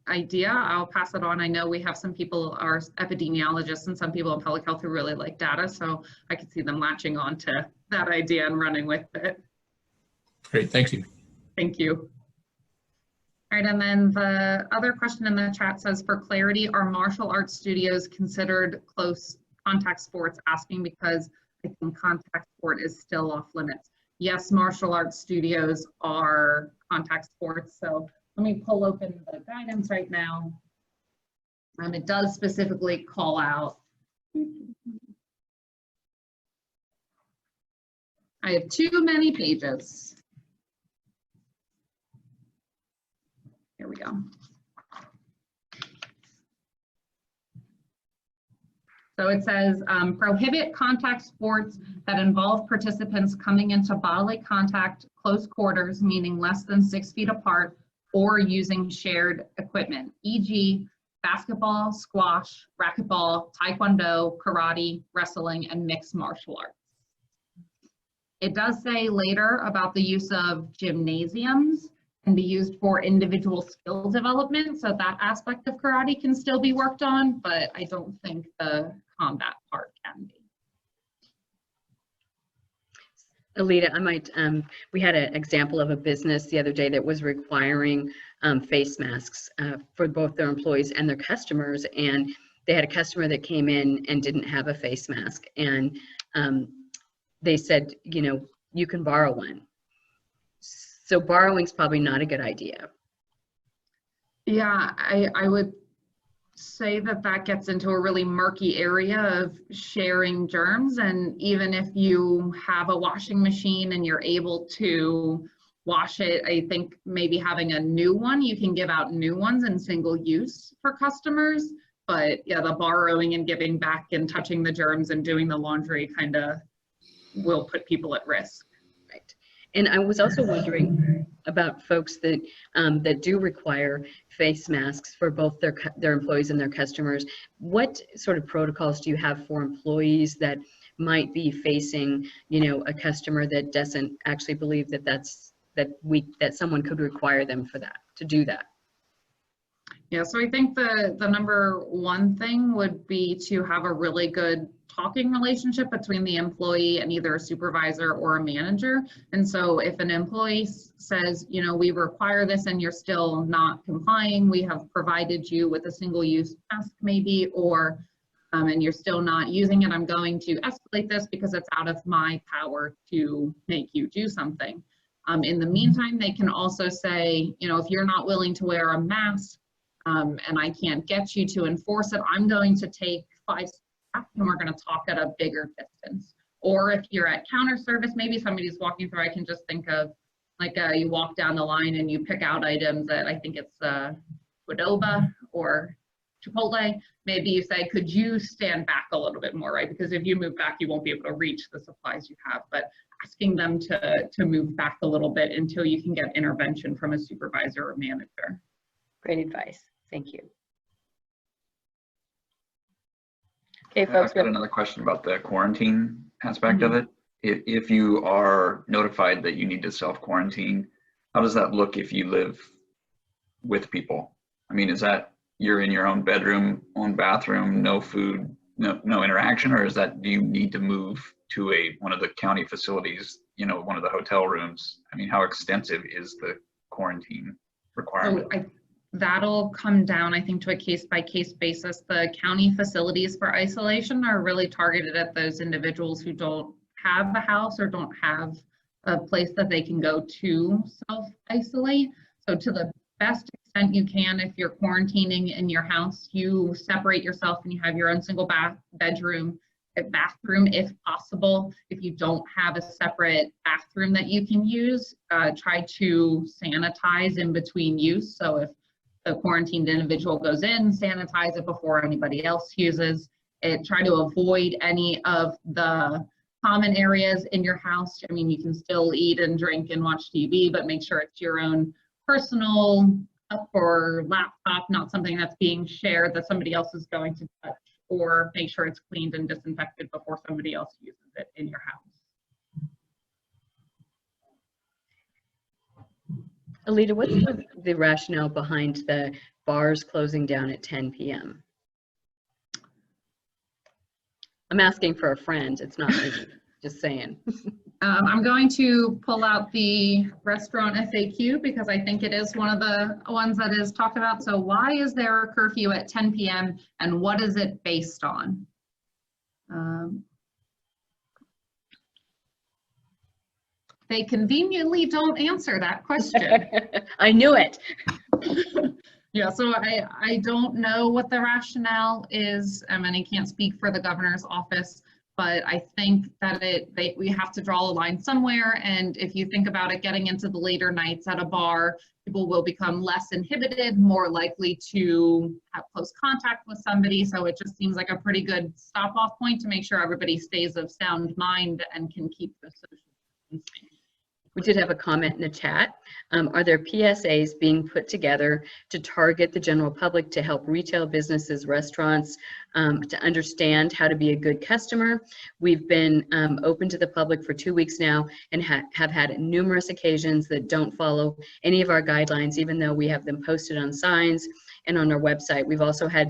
idea. I'll pass it on. I know we have some people, our epidemiologists and some people in public health who really like data, so I could see them latching on to that idea and running with it. Great, thank you. Thank you. All right, and then the other question in the chat says, for clarity, are martial arts studios considered close contact sports? Asking because I think contact sport is still off limits. Yes, martial arts studios are contact sports. So let me pull open the guidance right now. It does specifically call out. I have too many pages. Here we go. So it says, prohibit contact sports that involve participants coming into bodily contact, close quarters, meaning less than 6 feet apart, or using shared equipment, e.g. basketball, squash, racquetball, taekwondo, karate, wrestling, and mixed martial arts. It does say later about the use of gymnasiums can be used for individual skill development, so that aspect of karate can still be worked on, but I don't think the combat part can be. Alita, I might, we had an example of a business the other day that was requiring face masks for both their employees and their customers, and they had a customer that came in and didn't have a face mask, and they said, you can borrow one. So borrowing's probably not a good idea. Yeah, I would say that gets into a really murky area of sharing germs. And even if you have a washing machine and you're able to wash it, I think maybe having a new one, you can give out new ones in single use for customers. But yeah, the borrowing and giving back and touching the germs and doing the laundry kind of will put people at risk. Right. And I was also wondering, about folks that that do require face masks for both their employees and their customers. What sort of protocols do you have for employees that might be facing, you know, a customer that doesn't actually believe that that someone could require them for that, to do that? Yeah, so I think the number one thing would be to have a really good talking relationship between the employee and either a supervisor or a manager. And so if an employee says, you know, we require this and you're still not complying, we have provided you with a single-use mask maybe, or and you're still not using it, I'm going to escalate this because it's out of my power to make you do something. In the meantime, they can also say, you know, if you're not willing to wear a mask and I can't get you to enforce it, I'm going to take 5 steps and we're going to talk at a bigger distance. Or if you're at counter service, maybe somebody's walking through, I can just think of like you walk down the line and you pick out items that I think it's Qdoba or Chipotle. Maybe you say, could you stand back a little bit more, right? Because if you move back, you won't be able to reach the supplies you have. But asking them to move back a little bit until you can get intervention from a supervisor or manager. Great advice. Thank you. Okay, I've folks. got another question about the quarantine aspect of it. If you are notified that you need to self-quarantine, how does that look if you live with people? I mean, is that you're in your own bedroom, own bathroom, no food, no interaction, or is that, do you need to move to one of the county facilities, you know, one of the hotel rooms? I mean, how extensive is the quarantine requirement? So that'll come down, I think, to a case-by-case basis. The county facilities for isolation are really targeted at those individuals who don't have a house or don't have a place that they can go to self-isolate. So to the best extent you can, if you're quarantining in your house, you separate yourself and you have your own single bathroom if possible. If you don't have a separate bathroom that you can use, try to sanitize in between use. So if the quarantined individual goes in, sanitize it before anybody else uses it. Try to avoid any of the common areas in your house. I mean, you can still eat and drink and watch TV, but make sure it's your own personal or laptop, not something that's being shared that somebody else is going to touch, or make sure it's cleaned and disinfected before somebody else uses it in your house. Alita, what's the rationale behind the bars closing down at 10 p.m.? I'm asking for a friend. It's not me. Just saying. I'm going to pull out the restaurant FAQ because I think it is one of the ones that is talked about. So why is there a curfew at 10 p.m. and what is it based on? They conveniently don't answer that question. I knew it. Yeah, so I don't know what the rationale is, and I can't speak for the governor's office, but I think that we have to draw a line somewhere. And if you think about it, getting into the later nights at a bar, people will become less inhibited, more likely to have close contact with somebody. So it just seems like a pretty good stop-off point to make sure everybody stays of sound mind and can keep the social distancing. We did have a comment in the chat. Are there PSAs being put together to target the general public to help retail businesses, restaurants, to understand how to be a good customer? We've been open to the public for 2 weeks now and have had numerous occasions that don't follow any of our guidelines, even though we have them posted on signs and on our website. We've also had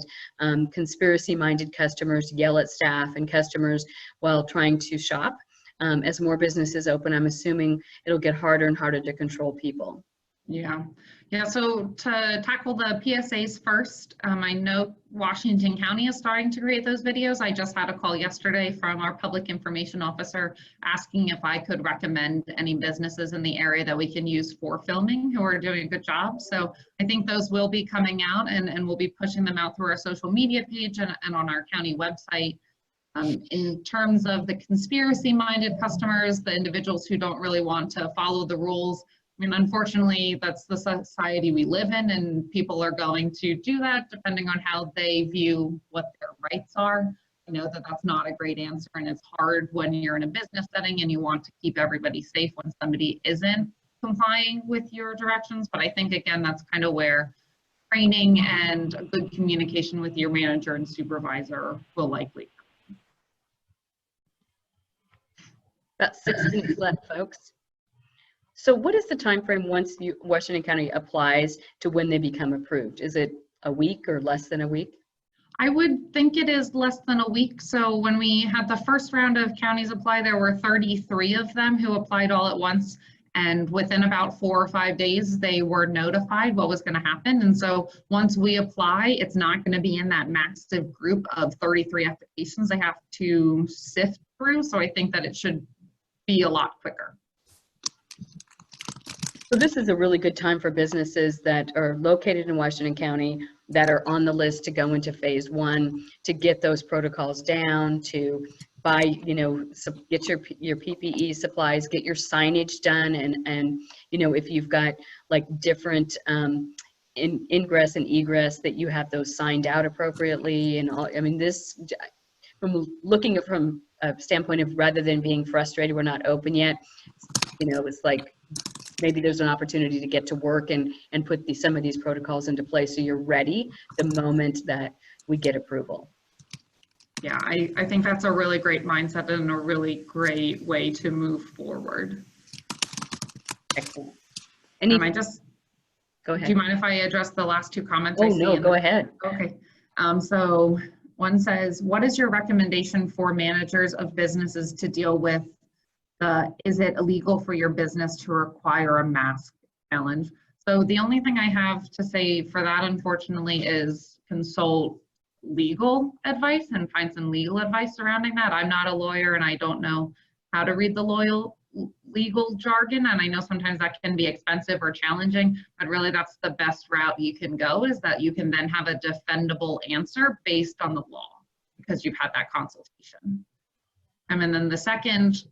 conspiracy-minded customers yell at staff and customers while trying to shop. As more businesses open, I'm assuming it'll get harder and harder to control people. Yeah, so to tackle the PSAs first, I know Washington County is starting to create those videos. I just had a call yesterday from our public information officer asking if I could recommend any businesses in the area that we can use for filming who are doing a good job. So I think those will be coming out and we'll be pushing them out through our social media page and on our county website. In terms of the conspiracy-minded customers, the individuals who don't really want to follow the rules, I mean, unfortunately, that's the society we live in, and people are going to do that depending on how they view what their rights are. I know that that's not a great answer, and it's hard when you're in a business setting and you want to keep everybody safe when somebody isn't complying with your directions. But I think, again, that's kind of where training and a good communication with your manager and supervisor will likely. About 6 minutes left, folks. So what is the time frame once Washington County applies to when they become approved? Is it a week or less than a week? I would think it is less than a week. So when we had the first round of counties apply, there were 33 of them who applied all at once. And within about 4 or 5 days, they were notified what was going to happen. And so once we apply, it's not going to be in that massive group of 33 applications they have to sift through. So I think that it should be a lot quicker. So this is a really good time for businesses that are located in Washington County that are on the list to go into phase 1, to get those protocols down, to buy, you know, get your PPE supplies, get your signage done, and you know, if you've got like different ingress and egress, that you have those signed out appropriately and all. I mean, this, from looking at from a standpoint of rather than being frustrated we're not open yet, you know, it's like maybe there's an opportunity to get to work and put some of these protocols into place so you're ready the moment that we get approval. Yeah, I think that's a really great mindset and a really great way to move forward. Excellent. Go ahead. Do you mind if I address the last 2 comments? Oh, no, go ahead. Okay. So one says, what is your recommendation for managers of businesses to deal with is it illegal for your business to require a mask challenge? So the only thing I have to say for that, unfortunately, is consult legal advice and find some legal advice surrounding that. I'm not a lawyer and I don't know how to read the legal jargon, and I know sometimes that can be expensive or challenging, but really that's the best route you can go, is that you can then have a defendable answer based on the law because you've had that consultation. And then the second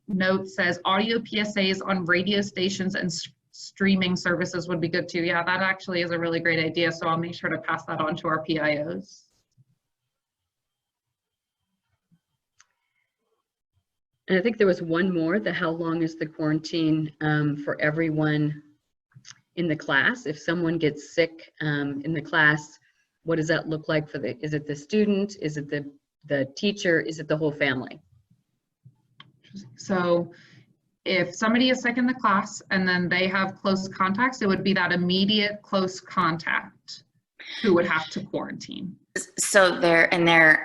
note says audio PSAs on radio stations and streaming services would be good too. Yeah, that actually is a really great idea. So I'll make sure to pass that on to our PIOs. And I think there was one more, how long is the quarantine for everyone in the class? If someone gets sick in the class, what does that look like for is it the student? Is it the teacher? Is it the whole family? So if somebody is sick in the class and then they have close contacts, it would be that immediate close contact who would have to quarantine. So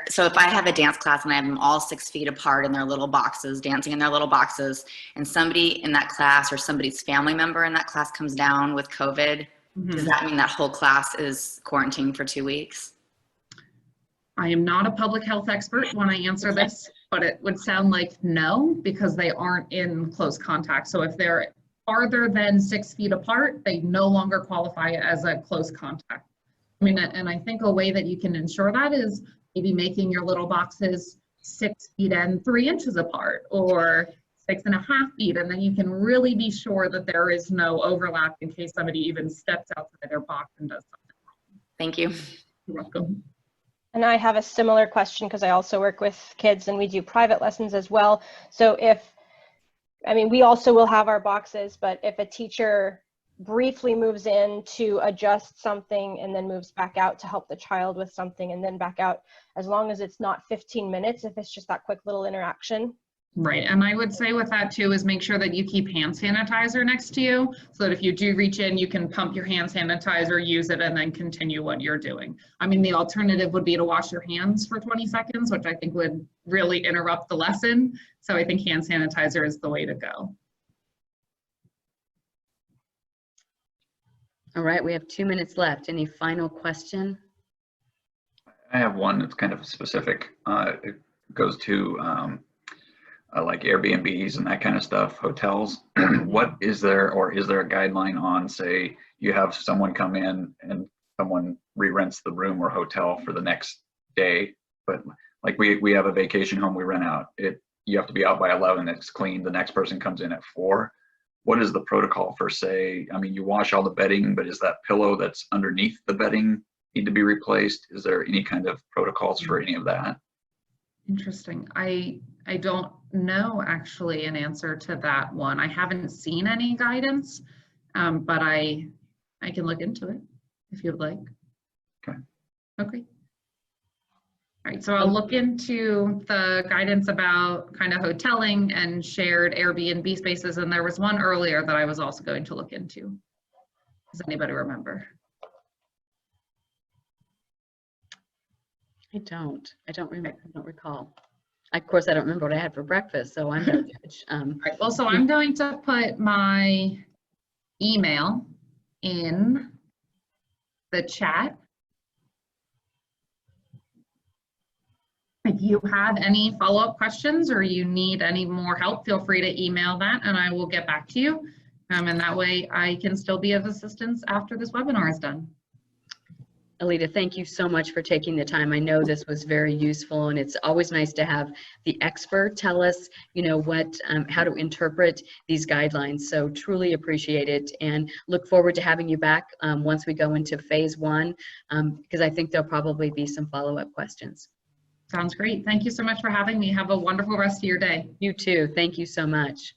so if I have a dance class and I have them all 6 feet apart in their little boxes, dancing in their little boxes, and somebody in that class or somebody's family member in that class comes down with COVID, does that mean that whole class is quarantined for 2 weeks? I am not a public health expert when I answer this, but it would sound like no, because they aren't in close contact. So if they're farther than 6 feet apart, they no longer qualify as a close contact. I mean, and I think a way that you can ensure that is maybe making your little boxes 6 feet and 3 inches apart, or 6.5 feet, and then you can really be sure that there is no overlap in case somebody even steps outside their box and does something wrong. Thank you. You're welcome. And I have a similar question because I also work with kids and we do private lessons as well. So we also will have our boxes, but if a teacher briefly moves in to adjust something and then moves back out to help the child with something and then back out, as long as it's not 15 minutes, if it's just that quick little interaction. Right, and I would say with that too is make sure that you keep hand sanitizer next to you so that if you do reach in, you can pump your hand sanitizer, use it, and then continue what you're doing. I mean, the alternative would be to wash your hands for 20 seconds, which I think would really interrupt the lesson. So I think hand sanitizer is the way to go. All right, we have 2 minutes left. Any final question? I have one that's kind of specific. It goes to like Airbnbs and that kind of stuff, hotels. What is there, or is there a guideline on, say, you have someone come in and someone re-rents the room or hotel for the next day, but like we have a vacation home we rent out. You have to be out by 11, it's clean, the next person comes in at 4. What is the protocol for, say, I mean, you wash all the bedding, but is that pillow that's underneath the bedding need to be replaced? Is there any kind of protocols for any of that? Interesting. I don't know actually an answer to that one. I haven't seen any guidance, but I can look into it if you'd like. Okay. Okay. All right, so I'll look into the guidance about kind of hoteling and shared Airbnb spaces, and there was one earlier that I was also going to look into. Does anybody remember? I don't remember, I don't recall. Of course, I don't remember what I had for breakfast, so I'm no judge. All right, well, so I'm going to put my email in the chat. If you have any follow-up questions or you need any more help, feel free to email that and I will get back to you. And that way I can still be of assistance after this webinar is done. Alita, thank you so much for taking the time. I know this was very useful, and it's always nice to have the expert tell us, you know, what, how to interpret these guidelines. So truly appreciate it, and look forward to having you back once we go into phase 1, because I think there'll probably be some follow-up questions. Sounds great. Thank you so much for having me. Have a wonderful rest of your day. You too. Thank you so much.